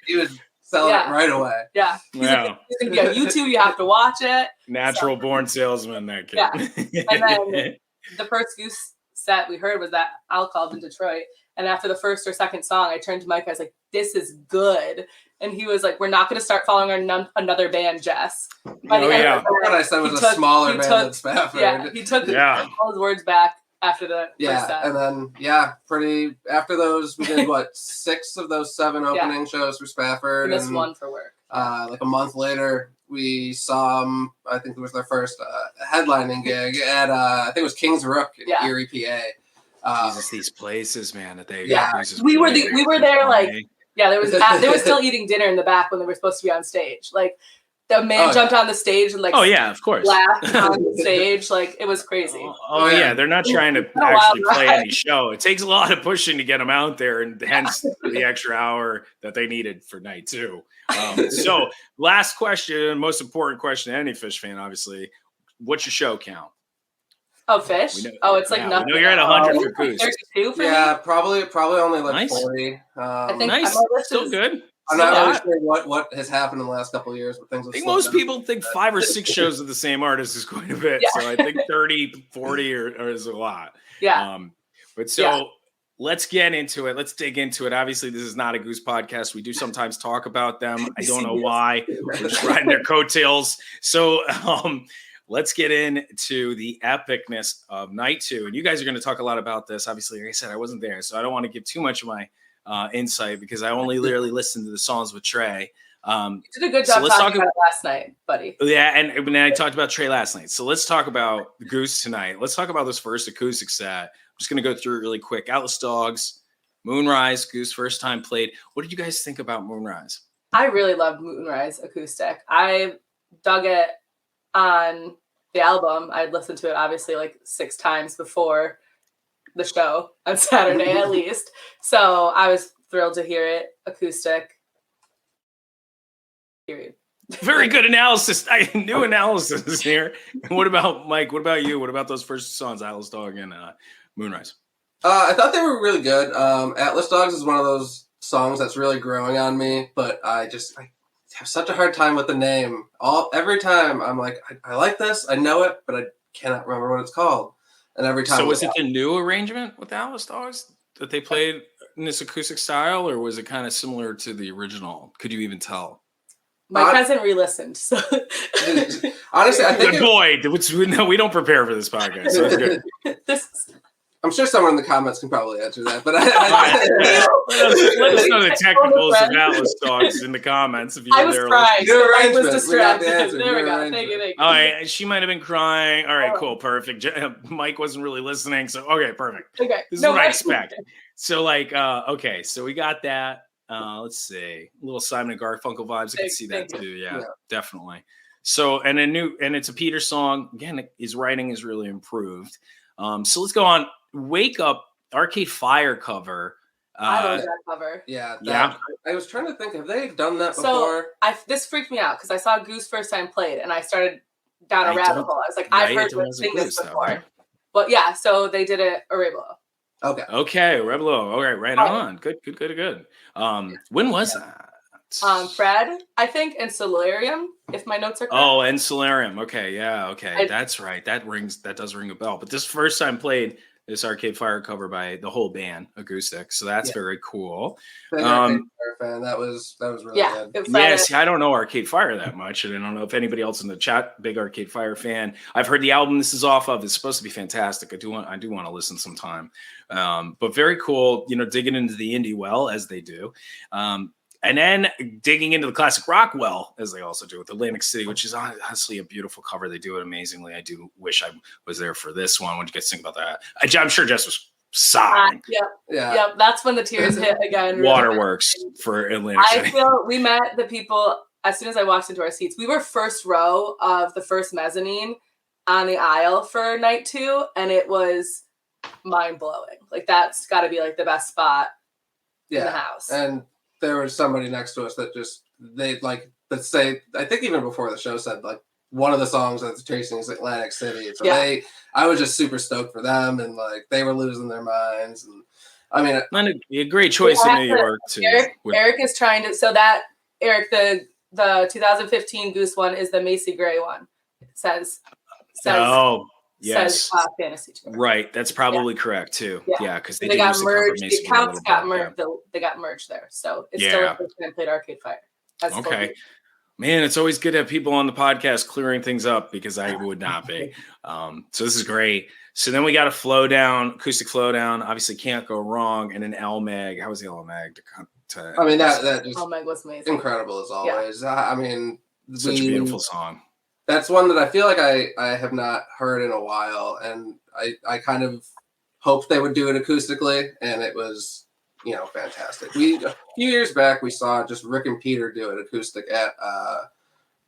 He was selling it right away. Yeah. He's gonna be on YouTube. You have to watch it. Natural born salesman, that kid. Yeah. And then the first Goose set we heard was that Al Club in Detroit. And after the first or second song, I turned to Mike. I was like, "This is good." And he was like, "We're not going to start following another band, Jess." What I said was a smaller band than Spafford. Yeah, he took all his words back after the first set. And then after those we did 6 of those 7 opening shows for Spafford. We missed one for work. Like a month later, we saw them. I think it was their first headlining gig at I think it was King's Rook in Erie, PA. Jesus, these places, man, that they we were there like they were still eating dinner in the back when they were supposed to be on stage. Like the man jumped on the stage and like of course laughed on the stage. Like it was crazy. They're not trying to actually play any show. It takes a lot of pushing to get them out there, and hence the extra hour that they needed for night 2. So last question, most important question to any Fish fan, obviously, what's your show count? Oh, Fish? It's like nothing. You're at 100 for Goose. 32 for me? Probably only like 40. I think nice. Still good. I'm not really sure what has happened in the last couple of years, but things. I think most people think 5 or 6 shows of the same artist is quite a bit. Yeah. So I think 30, 40 is a lot. Yeah. Let's get into it. Let's dig into it. Obviously, this is not a Goose podcast. We do sometimes talk about them. I don't know why. We're just riding their coattails. So let's get into the epicness of night 2. And you guys are going to talk a lot about this. Obviously, like I said, I wasn't there, so I don't want to give too much of my insight because I only literally listened to the songs with Trey. You did a good job talking about it last night, buddy. Yeah, and I talked about Trey last night. So let's talk about the Goose tonight. Let's talk about this first acoustic set. I'm just going to go through it really quick. Atlas Dogs, Moonrise, Goose first time played. What did you guys think about Moonrise? I really loved Moonrise acoustic. I dug it on the album. I'd listened to it obviously like 6 times before the show on Saturday at least. So I was thrilled to hear it acoustic. Period. Very good analysis. New analysis here. What about Mike? What about you? What about those first songs, Atlas Dog and Moonrise? I thought they were really good. Atlas Dogs is one of those songs that's really growing on me, but I have such a hard time with the name. Every time I'm like, I like this, I know it, but I cannot remember what it's called. And every time. So was it the new arrangement with Atlas Dogs that they played in this acoustic style, or was it kind of similar to the original? Could you even tell? Mike hasn't re-listened. So. Honestly, I think good boy. No, we don't prepare for this podcast. So it's good. I'm sure someone in the comments can probably answer that, but let us know the technicals of Atlas Dogs in the comments if you were there. I was distracted. There we go. Thank you. All right, she might have been crying. All right, cool, perfect. Mike wasn't really listening, so okay, perfect. Okay, this is what I expect. So okay, so we got that. Let's see, a little Simon and Garfunkel vibes. I can see that too. Yeah, definitely. So and it's a Peter song. Again, his writing is really improved. So let's go on. Wake Up, Arcade Fire cover. I love that cover. Yeah. I was trying to think, have they done that before? This freaked me out because I saw Goose first time played and I started down a rabbit hole. I was like, I've heard them sing this before. Right? But yeah, so they did it Arablo. Okay, Rebelo. All right, on. Good. When was that? Fred, I think, and Solarium, if my notes are correct. Oh, and Solarium. Okay, yeah, okay. That's right. That does ring a bell. But this first time played, this Arcade Fire cover by the whole band, acoustic. So that's very cool. Big Arcade Fire fan. That was really good. Yes, I don't know Arcade Fire that much, and I don't know if anybody else in the chat, big Arcade Fire fan. I've heard the album this is off of. It's supposed to be fantastic. I do want to listen sometime. But very cool, digging into the indie well as they do. And then digging into the classic rock well, as they also do with Atlantic City, which is honestly a beautiful cover. They do it amazingly. I do wish I was there for this one. What do you guys think about that? I'm sure Jess was sobbing. Yep. That's when the tears hit again. Waterworks for Atlantic City. I feel we met the people as soon as I walked into our seats. We were first row of the first mezzanine on the aisle for night 2, and it was mind blowing. Like that's got to be like the best spot in the house. And there was somebody next to us that let's say, I think even before the show said like one of the songs that's chasing is Atlantic City. So I was just super stoked for them, and like they were losing their minds. And I mean, a great choice in New York too. Eric is trying to, so that Eric, the 2015 Goose one is the Macy Gray one. It says yes. Fantasy Tour. Right. That's probably correct too. Yeah, because they got merged. The accounts got merged. They got merged there. So it's still the first time I played Arcade Fire. Okay. Man, it's always good to have people on the podcast clearing things up because I would not be. So this is great. So then we got a flow down, acoustic flow down. Obviously can't go wrong. And an L Mag. How was the L Mag I mean, that just L Mag was amazing. Incredible as always. Yeah. I mean, such a beautiful song. That's one that I feel like I have not heard in a while, and I kind of hoped they would do it acoustically, and it was, fantastic. A few years back, we saw just Rick and Peter do it acoustic at,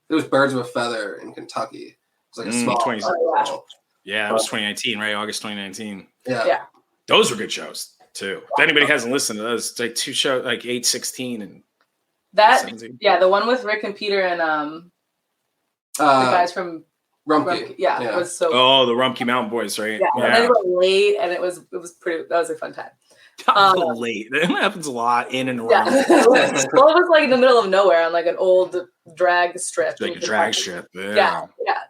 it was Birds of a Feather in Kentucky. It was like a small festival. Yeah, it was 2019, right? August 2019. Yeah. Those were good shows, too. If anybody hasn't listened to those, it's like 2 shows, like 8/16 and that, 17. Yeah, the one with Rick and Peter and the guys from Rumpke. It was so cool. The Rumpke Mountain Boys, right? Yeah. And then we went late, and it was pretty. That was a fun time. Late. That happens a lot in and around. Yeah. It was like in the middle of nowhere on like an old drag strip. It's like a drag strip. Yeah.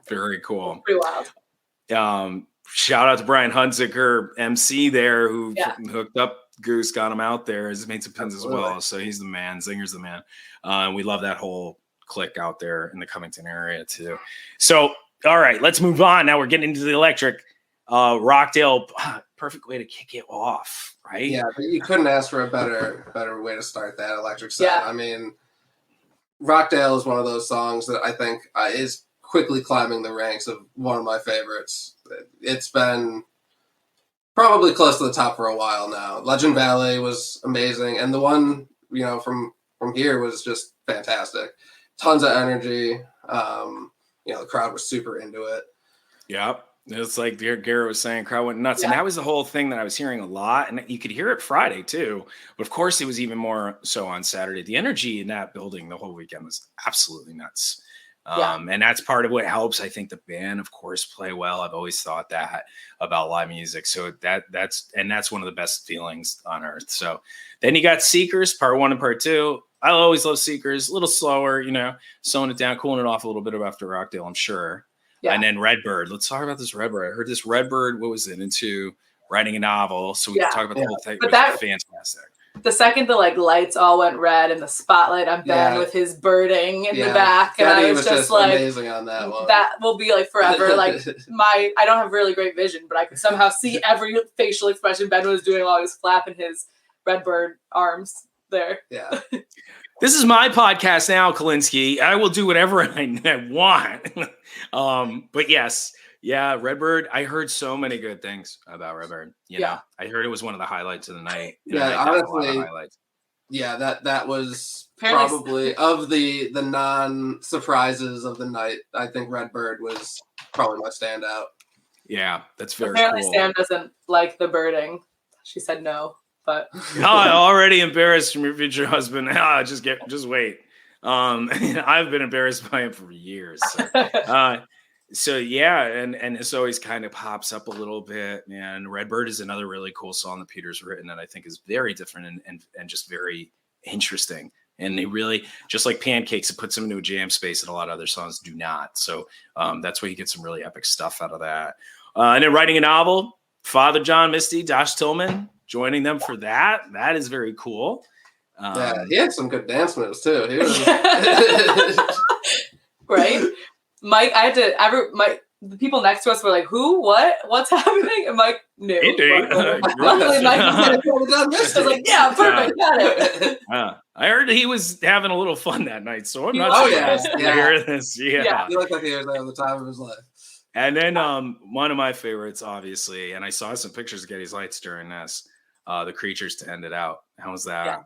Very cool. Pretty wild. Shout out to Brian Hunziker, MC there, who hooked up Goose, got him out there. He's made some pins as well. So he's the man. Zinger's the man. And we love that whole click out there in the Covington area too. So, all right, let's move on. Now we're getting into the electric. Rockdale, perfect way to kick it off, right? Yeah, but you couldn't ask for a better way to start that electric set. Yeah. I mean, Rockdale is one of those songs that I think is quickly climbing the ranks of one of my favorites. It's been probably close to the top for a while now. Legend Valley was amazing, and the one from here was just fantastic. Tons of energy. The crowd was super into it. Yep. It's like Garrett was saying, crowd went nuts. And that was the whole thing that I was hearing a lot. And you could hear it Friday too. But of course, it was even more so on Saturday. The energy in that building the whole weekend was absolutely nuts. And that's part of what helps, I think, the band, of course, play well. I've always thought that about live music. So that's one of the best feelings on earth. So then you got Seekers, part 1 and part 2. I always love Seekers, a little slower, slowing it down, cooling it off a little bit after Rockdale, I'm sure. Yeah. And then Redbird. Let's talk about this Redbird. I heard this Redbird, what was it, into writing a novel. So we can talk about the whole thing. But that was fantastic. The second the lights all went red and the spotlight on Ben with his birding in the back, and Daddy I was just like, amazing on that one. That will be like forever. Like I don't have really great vision, but I could somehow see every facial expression Ben was doing while he was flapping his Redbird arms there. Yeah. This is my podcast now, Kalinsky. I will do whatever I want. But yes. Yeah, Redbird. I heard so many good things about Redbird. You know, I heard it was one of the highlights of the night. Honestly, that was probably of the non-surprises of the night. I think Redbird was probably my standout. Yeah, that's very Apparently cool. Sam doesn't like the birding. She said no, but already embarrassed from your future husband. Just wait. I've been embarrassed by him for years. So yeah, and this always kind of pops up a little bit. And Redbird is another really cool song that Peter's written that I think is very different and just very interesting. And they really, just like Pancakes, it puts him into a jam space that a lot of other songs do not. So that's why you get some really epic stuff out of that. And then writing a novel, Father John Misty, Josh Tillman joining them for that. That is very cool. Yeah, he had some good dance moves too. He was right. Mike, the people next to us were like, "Who? What's happening?" And Mike knew. Luckily, Mike was like, "Yeah, perfect, got it." I heard he was having a little fun that night, so I'm not surprised to hear this. Yeah, he looked like he was having the time of his life. And then one of my favorites, obviously, and I saw some pictures of Getty's Lights during this, the Creatures to end it out. How was that? Yeah.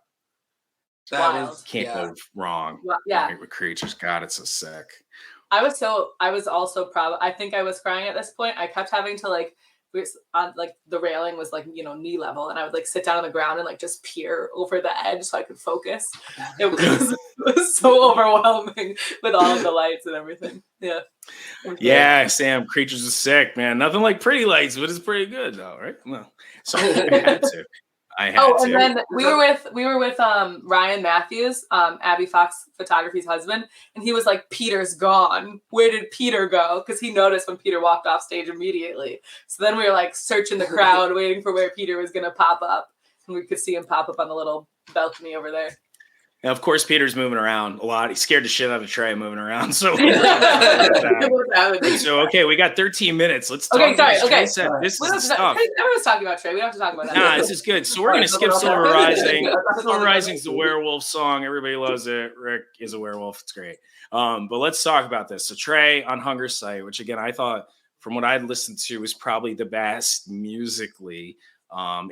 That was can't go wrong. Yeah, with Creatures. God, it's so sick. I was also proud. I think I was crying at this point. I kept having to like the railing was like, knee level, and I would like sit down on the ground and like just peer over the edge so I could focus. It was so overwhelming with all of the lights and everything. Yeah. Yeah, Sam, Creatures is sick, man. Nothing like Pretty Lights, but it's pretty good though, right? Well, so I had to. And then we were with Ryan Matthews, Abby Fox Photography's husband, and he was like, "Peter's gone. Where did Peter go?" Because he noticed when Peter walked off stage immediately. So then we were like searching the crowd, waiting for where Peter was gonna pop up, and we could see him pop up on the little balcony over there. And of course, Peter's moving around a lot. He scared the shit out of Trey moving around. So, okay, we got 13 minutes. Let's talk about Trey said. This is stuff. Everyone's talking about Trey. We don't have to talk about that. Nah, this is good. So we're going to skip Silver Rising. Silver Rising's the werewolf song. Everybody loves it. Rick is a werewolf. It's great. But let's talk about this. So Trey on Hunger Site, which again, I thought from what I'd listened to was probably the best musically.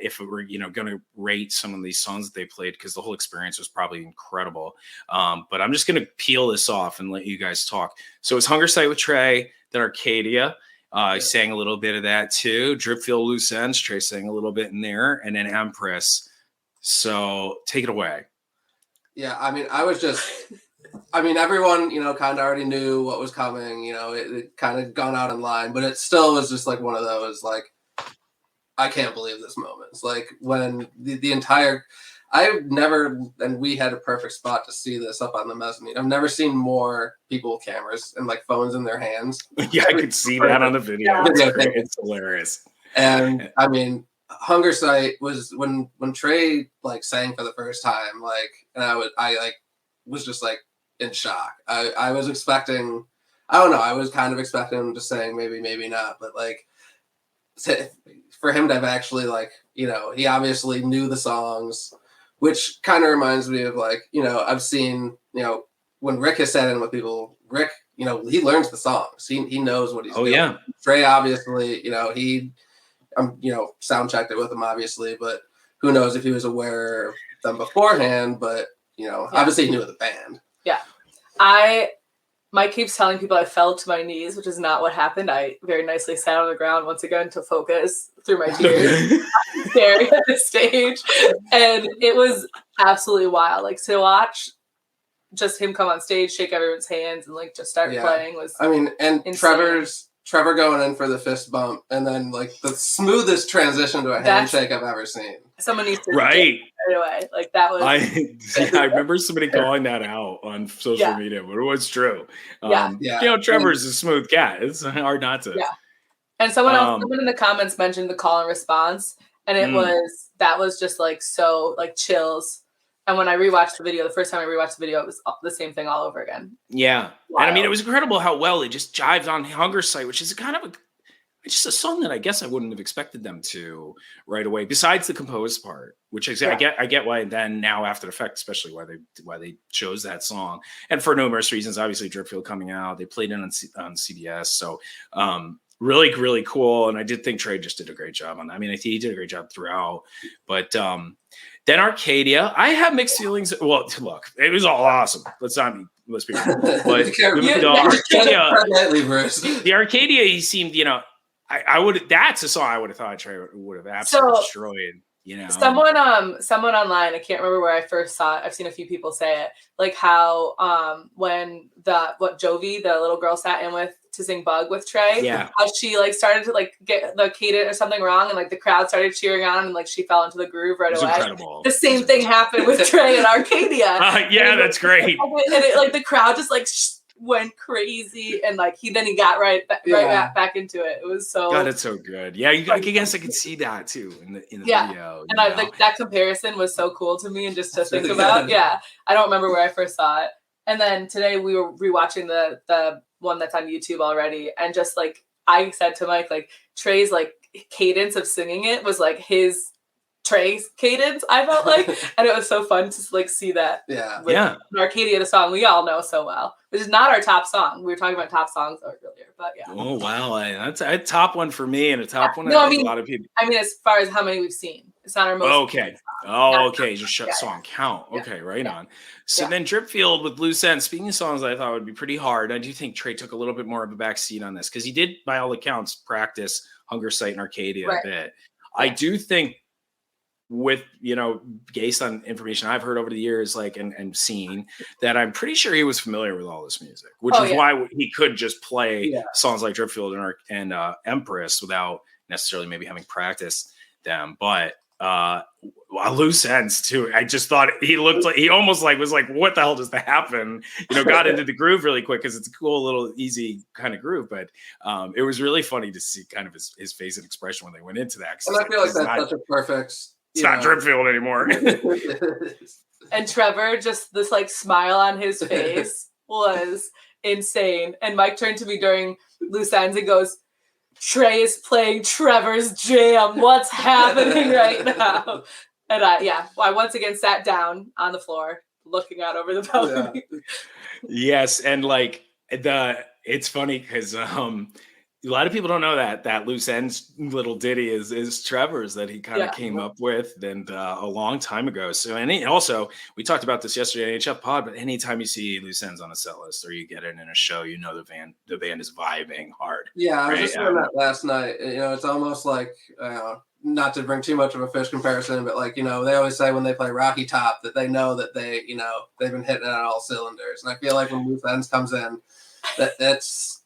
If it were, going to rate some of these songs that they played, because the whole experience was probably incredible. But I'm just going to peel this off and let you guys talk. So it's Hunger Site with Trey, then Arcadia. I sang a little bit of that too. Dripfield Loose Ends, Trey sang a little bit in there, and then Empress. So take it away. Yeah, I mean, everyone, kind of already knew what was coming. It kind of gone out in line, but it still was just like one of those, like, I can't believe this moment. It's like when the entire, and we had a perfect spot to see this up on the mezzanine. I've never seen more people with cameras and like phones in their hands. Yeah, I could see that on the video. Yeah. It's hilarious. And I mean, Hunger Site was when Trey like sang for the first time, like, and I was just like in shock. I was expecting, I don't know, I was kind of expecting him to sing, maybe not, but like, for him to have actually like, he obviously knew the songs, which kind of reminds me of like, I've seen, when Rick has sat in with people, Rick, he learns the songs. He knows what he's doing. Yeah. Trey, obviously, sound checked it with him, obviously, but who knows if he was aware of them beforehand, but, obviously he knew of the band. Yeah. Mike keeps telling people I fell to my knees, which is not what happened. I very nicely sat on the ground once again to focus through my tears, staring at the stage. And it was absolutely wild. Like to watch just him come on stage, shake everyone's hands, and like just start playing was and insane. Trevor going in for the fist bump, and then like the smoothest transition to a handshake I've ever seen. Someone needs to right away. Like that was. I remember somebody calling that out on social media, but it was true. Trevor's a smooth cat. It's hard not to. Yeah. And someone in the comments mentioned the call and response, and that was just like so like chills. And when I rewatched the video, the first time I rewatched the video, it was the same thing all over again. Yeah. Wild. And I mean, it was incredible how well it just jived on Hunger Site, which is kind of just a song that I guess I wouldn't have expected them to right away, besides the composed part, which I get why then now after the fact, especially why they chose that song. And for numerous reasons, obviously Dripfield coming out, they played it on CBS. So really, really cool. And I did think Trey just did a great job on that. I mean, he did a great job throughout, but then Arcadia, I have mixed feelings. Well, look, it was all awesome. Let's be real. But the Arcadia, he seemed, I would. That's a song I would have thought Trey would have absolutely destroyed. Someone online, I can't remember where I first saw it. I've seen a few people say it, like how when Jovi, the little girl, sat in with to sing Bug with Trey, how she like started to like get the cadence or something wrong, and like the crowd started cheering on, and like she fell into the groove right away. Incredible. The same thing happened with Trey and Arcadia. That's great. And it, like the crowd just like went crazy, and like he got right back into it. It was so God, it's so good. Yeah, I guess I could see that too in the video. And I like that comparison was so cool to me, and just to think about. Yeah, I don't remember where I first saw it, and then today we were rewatching the one that's on YouTube already, and just like I said to Mike, like Trey's like cadence of singing it was like his Trey's cadence, I felt like, and it was so fun to like see that. With an Arcadia, the song we all know so well, which is not our top song. We were talking about top songs earlier, but yeah. Oh wow, that's a top one for me, and a top one. No, I mean a lot of people. I mean, as far as how many we've seen, it's not our most. Okay. Just song count. Okay, right on. So then Dripfield with Loose Ends. Speaking of songs that I thought would be pretty hard, I do think Trey took a little bit more of a back seat on this because he did, by all accounts, practice Hunger Site and Arcadia a bit. I do think, with based on information I've heard over the years, like and seen, that I'm pretty sure he was familiar with all this music, which is why he could just play songs like Dripfield and Empress without necessarily maybe having practiced them. But Loose Ends too. I just thought he almost like was like, what the hell does that happen? Got into the groove really quick because it's a cool little easy kind of groove. But it was really funny to see kind of his face and expression when they went into that. And I feel like that's such a perfect. It's not Dripfield anymore. And Trevor, just this like smile on his face was insane. And Mike turned to me during Loose Ends and goes, Trey is playing Trevor's jam. What's happening right now? And I once again sat down on the floor looking out over the balcony. Yes, and like it's funny because a lot of people don't know that Loose Ends little ditty is Trevor's that he kind of came up with and a long time ago. So, and also we talked about this yesterday in HF Pod, but anytime you see Loose Ends on a set list or you get it in a show, the band is vibing hard. Yeah, I was just saying that last night. It's almost like not to bring too much of a fish comparison, but like they always say when they play Rocky Top that they know that they've been hitting it on all cylinders, and I feel like when Loose Ends comes in, that's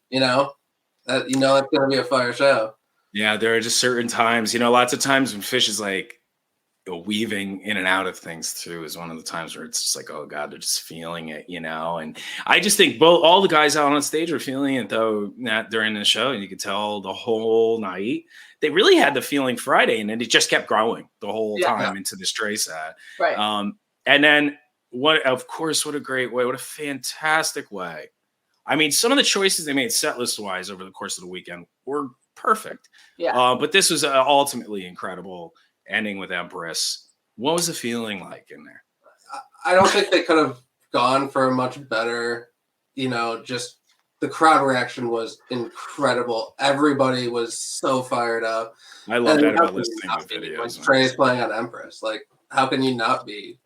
it's going to be a fire show. Yeah, there are just certain times, lots of times when Fish is like weaving in and out of things too is one of the times where it's just like, oh God, they're just feeling it, And I just think all the guys out on stage were feeling it though, not during the show. And you could tell the whole night they really had the feeling Friday, and then it just kept growing the whole time into this Trey set. Right. And then what a great way, what a fantastic way. I mean, some of the choices they made set list wise over the course of the weekend were perfect. Yeah. But this was ultimately incredible, ending with Empress. What was the feeling like in there? I don't think they could have gone for a much better, just the crowd reaction was incredible. Everybody was so fired up. I love that about listening to videos. Like Trey's playing on Empress. Like, how can you not be?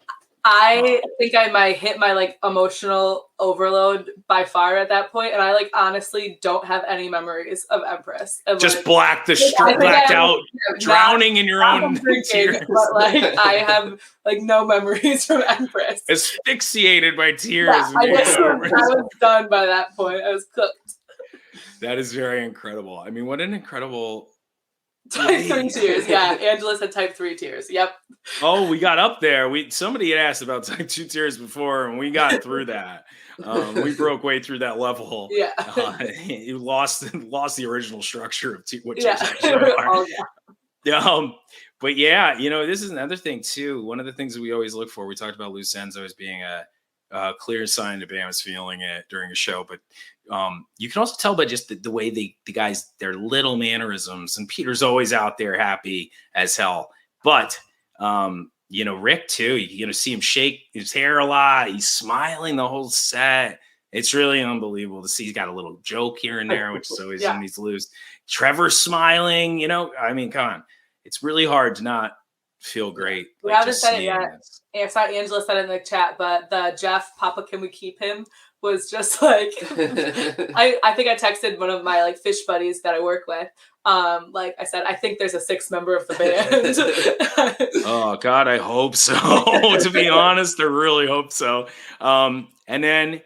I think I might hit my like emotional overload by far at that point, and I like honestly don't have any memories of Empress. And, just like, blacked out, drowning in your own tears. But like I have like no memories from Empress. Asphyxiated by tears. I was done by that point. I was cooked. That is very incredible. I mean, what an incredible. Type 3 tears. Yeah, Angela said type 3 tears. Yep. Oh, we got up there. Somebody had asked about type 2 tears before, and we got through that. We broke way through that level. Yeah. You lost the original structure of what tears actually are. But yeah, this is another thing too. One of the things that we always look for, we talked about Loose Ends always being a clear sign the band was feeling it during a show, but you can also tell by just the way the guys, their little mannerisms, and Peter's always out there happy as hell. But, Rick too, you're going to see him shake his hair a lot. He's smiling the whole set. It's really unbelievable to see. He's got a little joke here and there, which is always when he's loose. Trevor smiling, I mean, come on. It's really hard to not feel great. We haven't said it yet. I saw Angela said it in the chat, but the Jeff, Papa, can we keep him? Was just like I think I texted one of my like fish buddies that I work with. Like I said, I think there's a 6th member of the band. Oh God, I hope so. To be honest, I really hope so. And then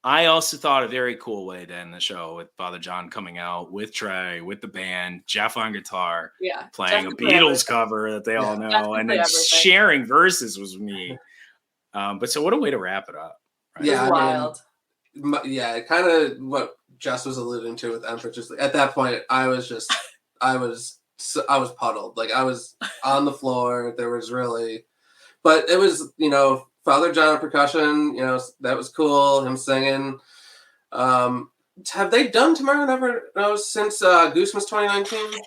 I also thought a very cool way to end the show with Father John coming out with Trey, with the band, Jeff on guitar, playing a Beatles cover that they all know, and then sharing verses was me. But so what a way to wrap it up. Right? Yeah, wild. Yeah, kind of what Jess was alluding to with Emperor. Just at that point, I was puddled. Like I was on the floor. There was really, but it was, Father John on percussion. That was cool. Him singing. Have they done Tomorrow Never Knows since Goose was 2019?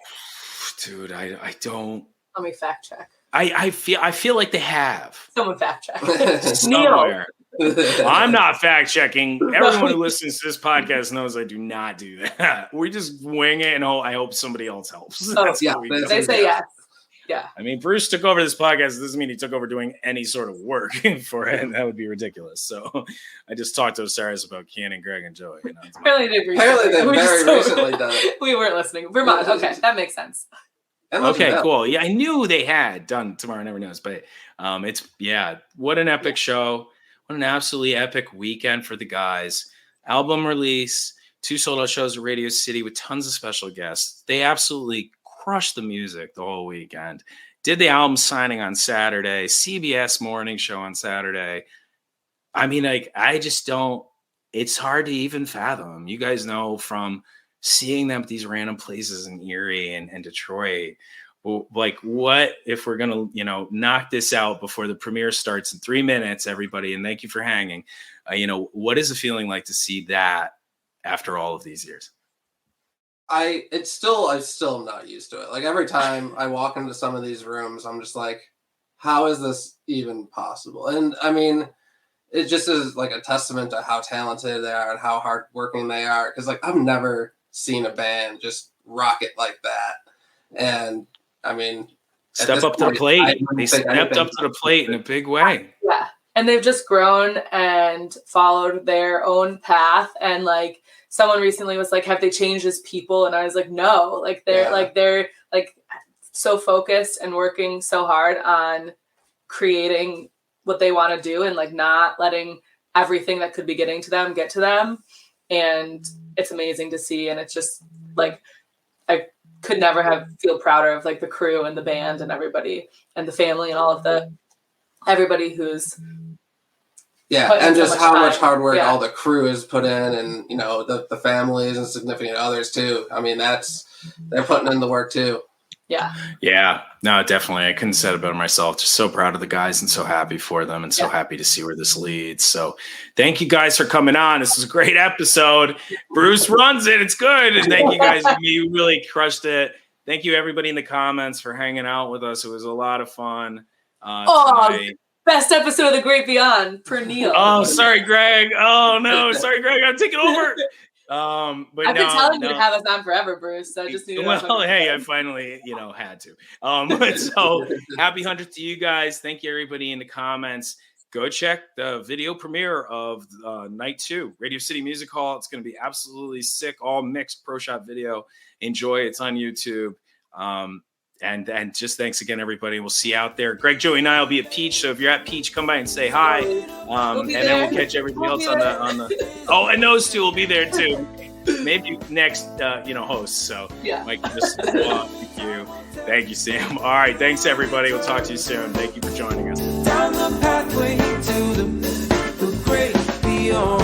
Dude, I don't. Let me fact check. I feel like they have. Someone fact check. Somewhere. I'm not fact checking. Everyone who listens to this podcast knows I do not do that. We just wing it, and I hope somebody else helps. That's yeah, what they say yes. Yeah. I mean, Bruce took over this podcast. It doesn't mean he took over doing any sort of work for it. That would be ridiculous. So I just talked to Osiris about Ken and Greg and Joey. Apparently they've very recently done it. We weren't listening. Vermont. Okay, that makes sense. Okay, cool. Yeah, I knew they had done Tomorrow Never Knows, but what an epic show. What an absolutely epic weekend for the guys. Album release, 2 sold-out shows at Radio City with tons of special guests. They absolutely crushed the music the whole weekend. Did the album signing on Saturday, CBS morning show on Saturday. I mean, I just don't, it's hard to even fathom. You guys know from seeing them at these random places in Erie and Detroit, what if we're going to, knock this out before the premiere starts in 3 minutes, everybody, and thank you for hanging. What is the feeling like to see that after all of these years? I still am not used to it. Like every time I walk into some of these rooms, I'm just like, how is this even possible? And I mean, it just is like a testament to how talented they are and how hardworking they are. Because like I've never seen a band just rock it like that. And I mean, step up to the plate. They stepped up to the plate in a big way. Yeah, and they've just grown and followed their own path. And like someone recently was like, "Have they changed as people?" And I was like, "No." Like they're so focused and working so hard on creating what they want to do and like not letting everything that could be getting to them get to them. And it's amazing to see. And it's just like I could never feel prouder of like the crew and the band and everybody and the family and all of everybody who's and just how much hard work all the crew has put in, and the families and significant others too. I mean, they're putting in the work too. Yeah, no, definitely. I couldn't say it better myself. Just so proud of the guys and so happy for them and so happy to see where this leads. So thank you guys for coming on. This was a great episode. Bruce runs it. It's good. And thank you guys. You really crushed it. Thank you everybody in the comments for hanging out with us. It was a lot of fun. Tonight. Best episode of The Great Beyond per Neil. Oh, sorry, Greg. Oh no. Sorry, Greg. I'm taking over. But I've been telling you to have us on forever, Bruce. So I just need to hey, I finally, had to. So happy 100th to you guys. Thank you, everybody in the comments. Go check the video premiere of night 2, Radio City Music Hall. It's going to be absolutely sick, all mixed pro shot video. Enjoy. It's on YouTube. And just thanks again, everybody. We'll see you out there. Greg, Joey, and I will be at Peach. So if you're at Peach, come by and say hi. And then we'll catch everybody else on the. Oh, and those two will be there too. Maybe next, hosts. So Mike, just thank you. Thank you, Sam. All right, thanks everybody. We'll talk to you soon. Thank you for joining us. Down the pathway to the great beyond.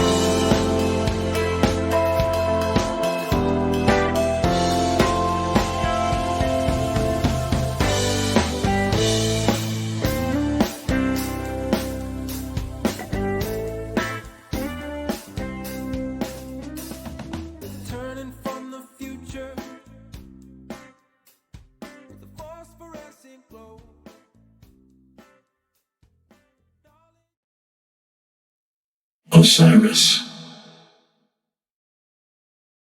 Osiris.